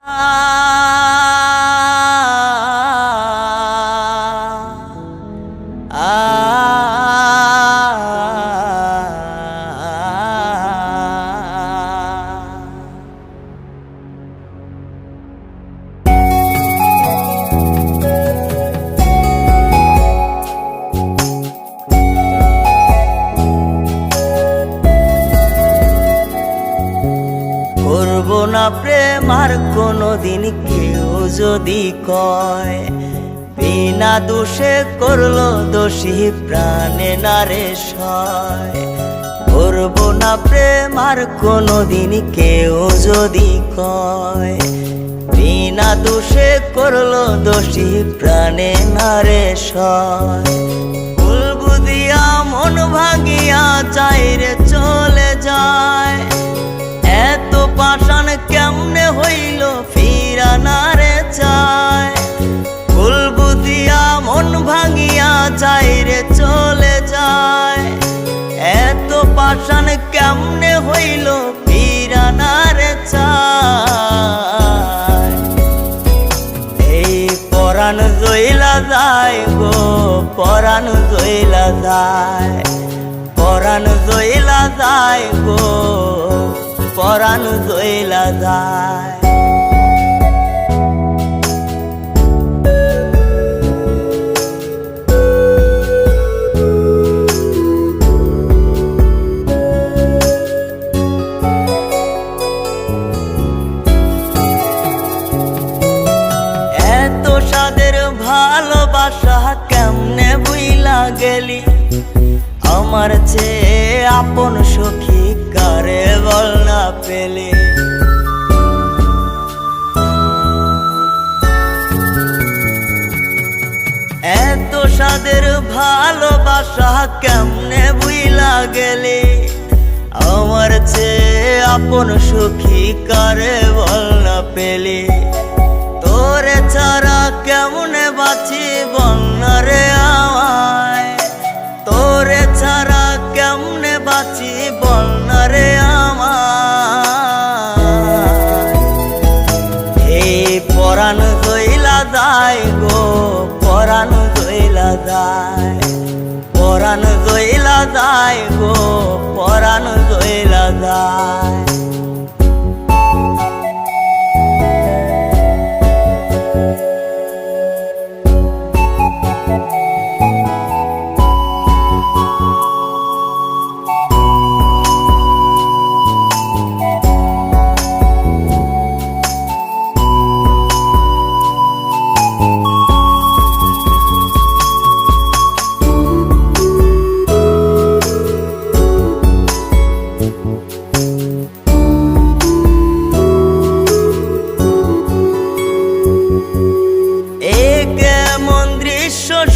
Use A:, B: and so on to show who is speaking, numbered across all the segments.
A: করবো না প্রেম আর কোনোদিন কেউ যদি কয়, বিনা দোষে করলো দোষী প্রাণে নারে সয়। করবো না প্রেম আর কোনোদিন কেউ যদি কয়, বিনা দোষে করলো দোষী প্রাণে নারে সয়। ভুল বুঝিয়া মন ভাঙিয়া চাইরে চলে যায়, এত পাষাণ কেমনে হইল ফিরা না রে চায়। ভুল বুঝিয়া মন ভাঙিয়া চাইরে চলে যায়, এত পাষাণ কেমনে হইল ফিরা না রে চায়। এই পরাণ জইলা যায় গো, পরাণ জইলা যায়, পরাণ জইলা যায় গো, পরাণ জইলা যায়। এত সাদের ভালোবাসা কেমনে বুইলা গেলি, আমার চেয়ে আপন সখী কারে বল না পেলে। এত সাদের ভালোবাসা কেমনে বুইলা গেলে, আমার চেয়ে আপন সখী কারে বল না পেলে। তোরে ছাড়া কেমনে বাঁচি বল না রে আমায়, তোরে ছাড়া কেমনে বাঁচি বল না রে আমায়। এই পরাণ জইলা যায় গো, পরাণ জইলা যায়, পরাণ জইলা যায় গো, পরাণ জইলা যায়।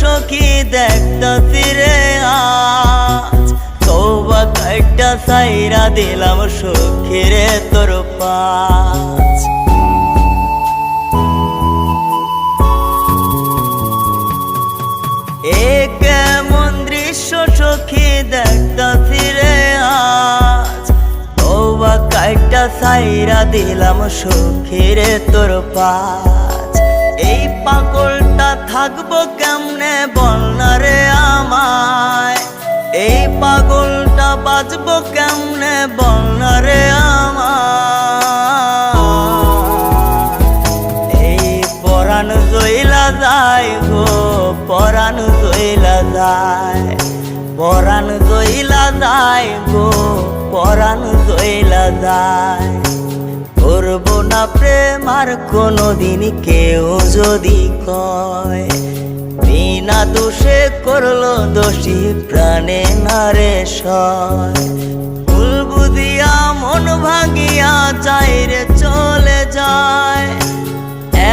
A: সখী দেখতাছি রে আজ, তওবা কাইটা সাইরা দিলাম সখী রে তোর পাশ। এ কেমন দৃশ্য সখী দেখতাছি রে আজ, তওবা কাইটা সাইরা দিলাম সখী রে তোর পাশ। এই পাগলটা থাকবো কেমনে বল না রে আমায়, এই পাগলটা বাঁচবো কেমনে বল না রে আমায়। এই পরাণ জইলা যায় গো, পরাণ জইলা যায়, পরাণ জইলা যায় গো, পরাণ জইলা যায়। করবো না প্রেম আর কোনোদিন কেউ যদি কয়, বিনা দোষে করলো দোষী প্রাণে নারে সয়। ভুল বুঝিয়া মন ভাঙিয়া চাইরে চলে যায়,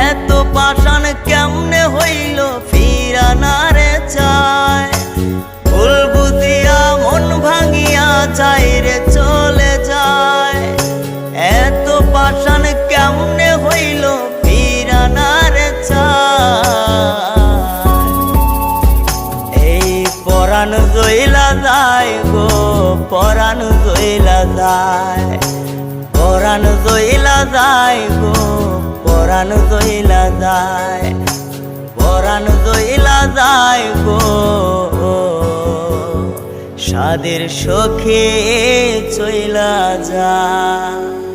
A: এত পাষাণ কেমনে হইল ফিরা না রে চায়। ভুল বুঝিয়া মন ভাঙিয়া চাইরে চলে যায়, এত পাষাণ কেমনে হইল ফিরা না রে চায়। এই পরাণ জইলা যায় গো, পরাণ জইলা যায়, পরাণ জইলা যায় গো। পরাণ দইলা যায়, পরাণ দইলা যায় গো সাদের সখে চইলা যায়।